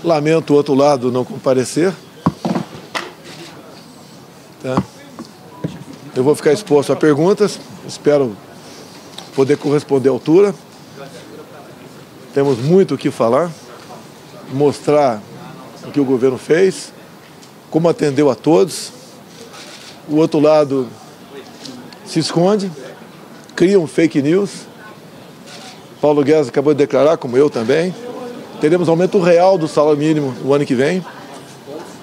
Lamento o outro lado não comparecer. Tá? Eu vou ficar exposto a perguntas, espero poder corresponder à altura. Temos muito o que falar, mostrar o que o governo fez, como atendeu a todos. O outro lado se esconde, cria um fake news. Paulo Guedes acabou de declarar, como eu também. Teremos aumento real do salário mínimo no ano que vem.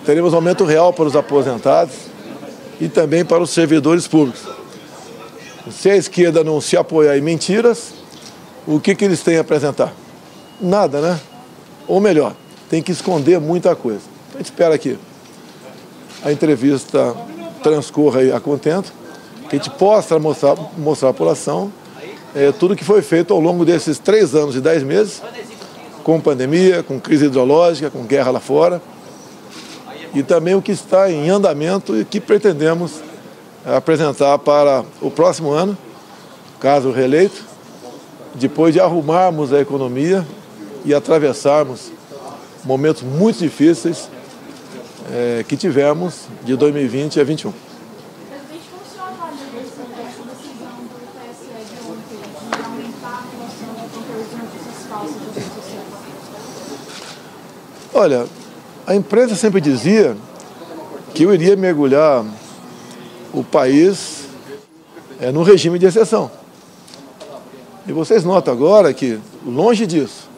Teremos aumento real para os aposentados e também para os servidores públicos. Se a esquerda não se apoiar em mentiras, o que eles têm a apresentar? Nada, né? Ou melhor, tem que esconder muita coisa. A gente espera que a entrevista transcorra aí a contento, que a gente possa mostrar à população tudo que foi feito ao longo desses 3 anos e 10 meses, com pandemia, com crise hidrológica, com guerra lá fora, e também o que está em andamento e que pretendemos apresentar para o próximo ano, caso reeleito, depois de arrumarmos a economia e atravessarmos momentos muito difíceis que tivemos de 2020 a 2021. Presidente, como o senhor avalia essa decisão do TSE de ontem de aumentar a relação de conteúdos de notícias falsas das redes sociais? Olha, a imprensa sempre dizia que eu iria mergulhar o país no regime de exceção. E vocês notam agora que, longe disso,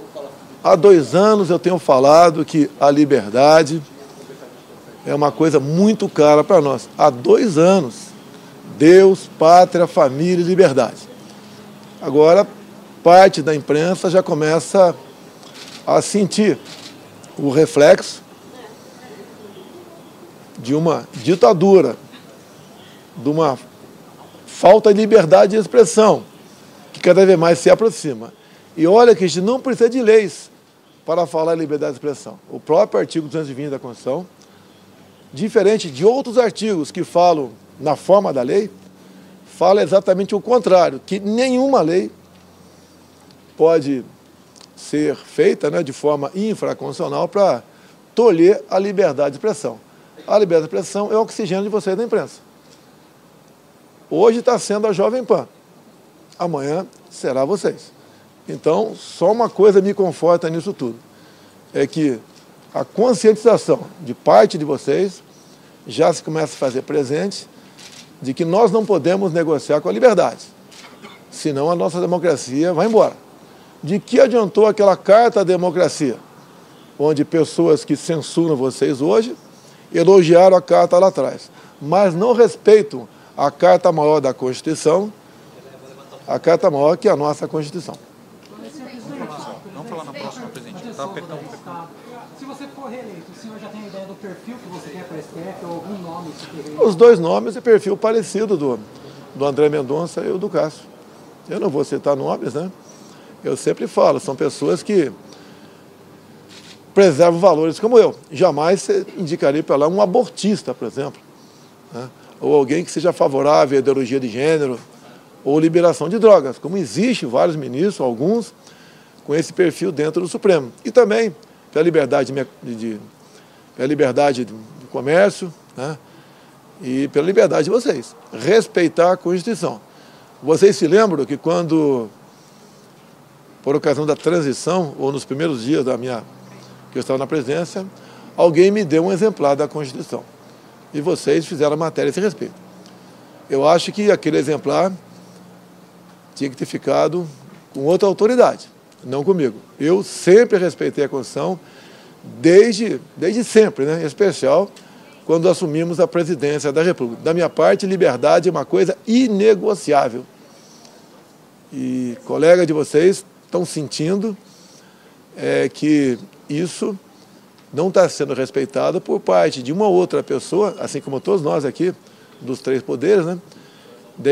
há 2 anos eu tenho falado que a liberdade é uma coisa muito cara para nós. Há 2 anos, Deus, pátria, família e liberdade. Agora, parte da imprensa já começa a sentir o reflexo de uma ditadura, de uma falta de liberdade de expressão, que cada vez mais se aproxima. E olha que a gente não precisa de leis para falar em liberdade de expressão. O próprio artigo 220 da Constituição, diferente de outros artigos que falam na forma da lei, fala exatamente o contrário, que nenhuma lei pode ser feita de forma infraconstitucional para tolher a liberdade de expressão. A liberdade de expressão é o oxigênio de vocês da imprensa. Hoje está sendo a Jovem Pan, amanhã será vocês. Então, só uma coisa me conforta nisso tudo, é que a conscientização de parte de vocês já se começa a fazer presente de que nós não podemos negociar com a liberdade, senão a nossa democracia vai embora. De que adiantou aquela carta à democracia, onde pessoas que censuram vocês hoje elogiaram a carta lá atrás, mas não respeitam a carta maior da Constituição, a carta maior que é a nossa Constituição. Vamos falar na próxima, presidente. Se você for reeleito, o senhor já tem a ideia do perfil que você quer para a STF ou algum nome que você quer? Os 2 nomes é perfil parecido do André Mendonça e o do Cássio. Eu não vou citar nomes, né? Eu sempre falo, são pessoas que preservam valores como eu. Jamais você indicaria para lá um abortista, por exemplo, né? Ou alguém que seja favorável à ideologia de gênero ou liberação de drogas, como existe vários ministros, alguns, com esse perfil dentro do Supremo. E também pela liberdade do comércio, né? E pela liberdade de vocês. Respeitar a Constituição. Vocês se lembram que quando, por ocasião da transição, ou nos primeiros dias que eu estava na presidência, alguém me deu um exemplar da Constituição. E vocês fizeram a matéria a esse respeito. Eu acho que aquele exemplar tinha que ter ficado com outra autoridade, não comigo. Eu sempre respeitei a Constituição, desde sempre, né? Em especial quando assumimos a presidência da República. Da minha parte, liberdade é uma coisa inegociável. E colegas de vocês estão sentindo que isso não está sendo respeitado por parte de uma outra pessoa, assim como todos nós aqui, dos 3 poderes, né?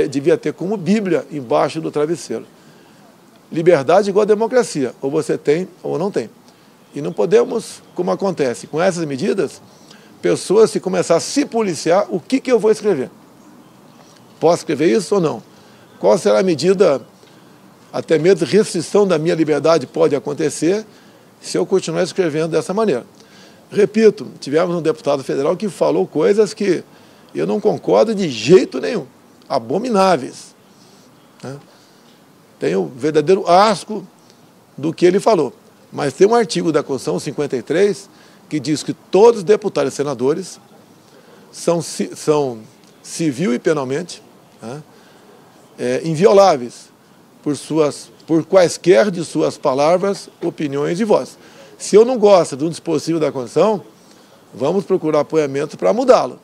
Devia ter como Bíblia embaixo do travesseiro. Liberdade igual a democracia, ou você tem ou não tem. E não podemos, como acontece com essas medidas, pessoas se começar a se policiar, o que eu vou escrever? Posso escrever isso ou não? Qual será a medida, até mesmo restrição da minha liberdade pode acontecer se eu continuar escrevendo dessa maneira? Repito, tivemos um deputado federal que falou coisas que eu não concordo de jeito nenhum, abomináveis, né? Tenho verdadeiro asco do que ele falou. Mas tem um artigo da Constituição 53 que diz que todos os deputados e senadores são civil e penalmente, né, invioláveis por quaisquer de suas palavras, opiniões e vozes. Se eu não gosto de um dispositivo da Constituição, vamos procurar apoiamento para mudá-lo.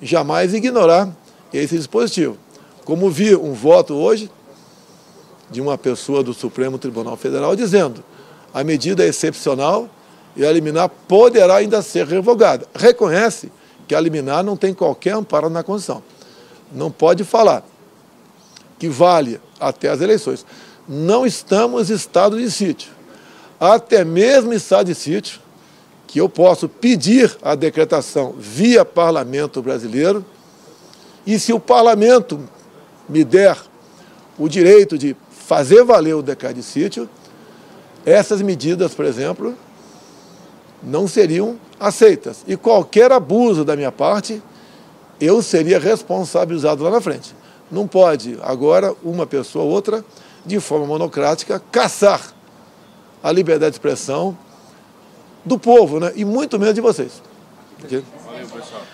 Jamais ignorar esse dispositivo. Como vi um voto hoje de uma pessoa do Supremo Tribunal Federal dizendo a medida é excepcional e a liminar poderá ainda ser revogada. Reconhece que a liminar não tem qualquer amparo na Constituição. Não pode falar que vale até as eleições. Não estamos em estado de sítio. Até mesmo em estado de sítio, que eu posso pedir a decretação via Parlamento brasileiro, e se o Parlamento me der o direito de fazer valer o decreto de sítio, essas medidas, por exemplo, não seriam aceitas. E qualquer abuso da minha parte, eu seria responsabilizado lá na frente. Não pode, agora, uma pessoa ou outra, de forma monocrática, caçar a liberdade de expressão do povo, né? E muito menos de vocês. Okay?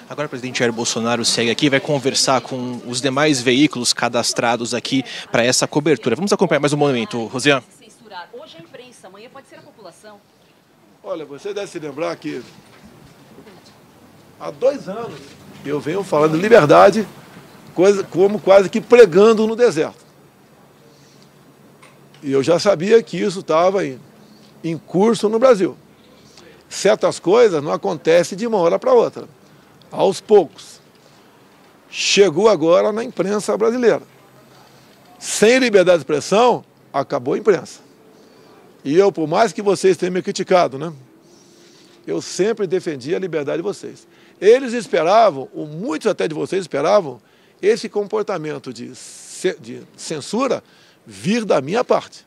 Agora o presidente Jair Bolsonaro segue aqui e vai conversar com os demais veículos cadastrados aqui para essa cobertura. Vamos acompanhar mais um momento, Rosiane. Hoje a imprensa, amanhã pode ser a população. Olha, você deve se lembrar que há 2 anos eu venho falando de liberdade, como quase que pregando no deserto. E eu já sabia que isso estava em curso no Brasil. Certas coisas não acontecem de uma hora para outra, aos poucos. Chegou agora na imprensa brasileira. Sem liberdade de expressão, acabou a imprensa. E eu, por mais que vocês tenham me criticado, né, eu sempre defendi a liberdade de vocês. Eles esperavam, ou muitos até de vocês esperavam, esse comportamento de censura vir da minha parte.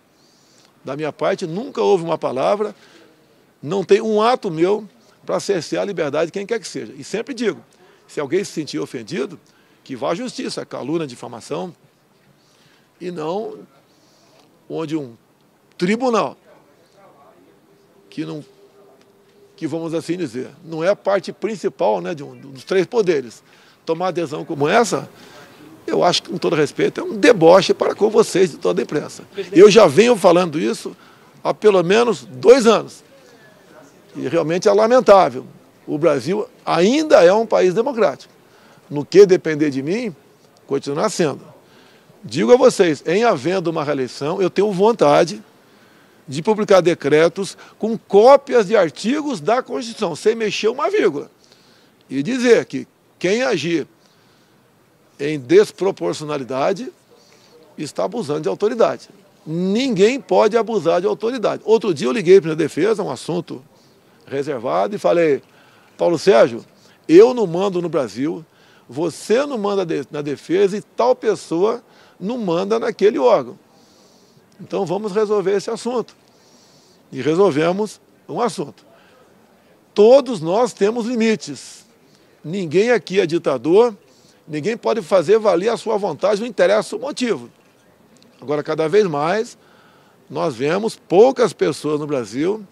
Da minha parte nunca houve uma palavra, não tem um ato meu para cercear a liberdade de quem quer que seja. E sempre digo, se alguém se sentir ofendido, que vá à justiça, calúnia, difamação, e não onde um tribunal, que vamos assim dizer, não é a parte principal, né, dos 3 poderes, tomar adesão como essa, eu acho que, com todo respeito, é um deboche para com vocês de toda a imprensa. Eu já venho falando isso há pelo menos 2 anos. E realmente é lamentável. O Brasil ainda é um país democrático. No que depender de mim, continuar sendo. Digo a vocês, em havendo uma reeleição, eu tenho vontade de publicar decretos com cópias de artigos da Constituição, sem mexer uma vírgula. E dizer que quem agir em desproporcionalidade está abusando de autoridade. Ninguém pode abusar de autoridade. Outro dia eu liguei para a defesa, um assunto reservado, e falei, Paulo Sérgio, eu não mando no Brasil, você não manda na defesa e tal pessoa não manda naquele órgão. Então vamos resolver esse assunto. E resolvemos um assunto. Todos nós temos limites. Ninguém aqui é ditador, ninguém pode fazer valer a sua vontade, não interessa o motivo. Agora, cada vez mais, nós vemos poucas pessoas no Brasil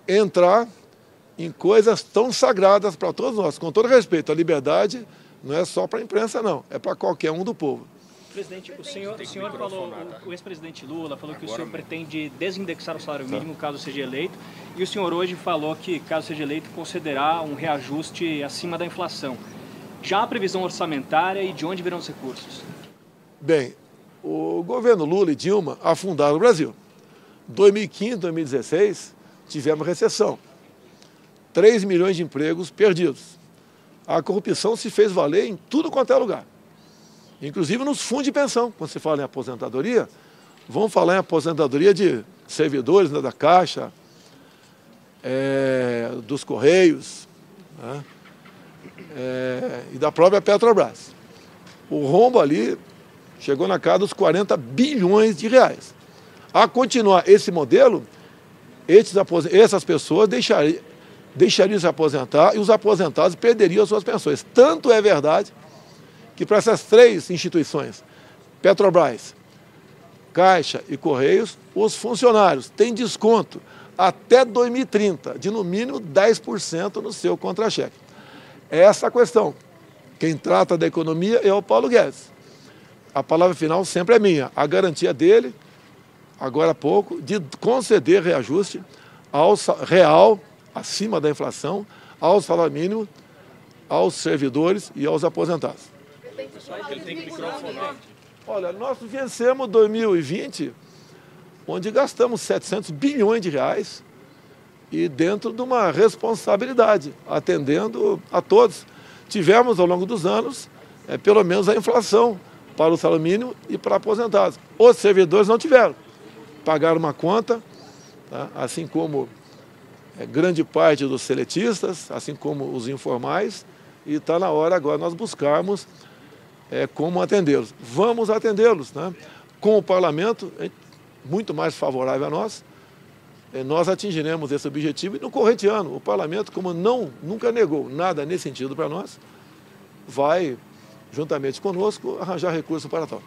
entrar em coisas tão sagradas para todos nós. Com todo respeito, a liberdade não é só para a imprensa, não. É para qualquer um do povo. Presidente, o senhor falou, o ex-presidente Lula falou que o senhor pretende desindexar o salário mínimo caso seja eleito, e o senhor hoje falou que, caso seja eleito, concederá um reajuste acima da inflação. Já há previsão orçamentária e de onde virão os recursos? Bem, o governo Lula e Dilma afundaram o Brasil. 2015, 2016, tivemos recessão. 3 milhões de empregos perdidos. A corrupção se fez valer em tudo quanto é lugar. Inclusive nos fundos de pensão. Quando se fala em aposentadoria, vamos falar em aposentadoria de servidores, né, da Caixa, dos Correios, né, e da própria Petrobras. O rombo ali chegou na casa dos 40 bilhões de reais. A continuar esse modelo, essas pessoas deixariam de se aposentar e os aposentados perderiam as suas pensões. Tanto é verdade que para essas 3 instituições, Petrobras, Caixa e Correios, os funcionários têm desconto até 2030 de no mínimo 10% no seu contra-cheque. É essa a questão. Quem trata da economia é o Paulo Guedes. A palavra final sempre é minha. A garantia dele, agora há pouco, de conceder reajuste real, acima da inflação, ao salário mínimo, aos servidores e aos aposentados. Ele tem microfone. Olha, nós vencemos 2020, onde gastamos 700 bilhões de reais e dentro de uma responsabilidade, atendendo a todos. Tivemos, ao longo dos anos, pelo menos a inflação para o salário mínimo e para aposentados. Os servidores não tiveram. Pagaram uma conta, tá? Assim como grande parte dos seletistas, assim como os informais, e está na hora agora nós buscarmos como atendê-los. Vamos atendê-los, né? Com o parlamento muito mais favorável a nós, nós atingiremos esse objetivo e no corrente ano o parlamento, como nunca negou nada nesse sentido para nós, vai, juntamente conosco, arranjar recurso para tal.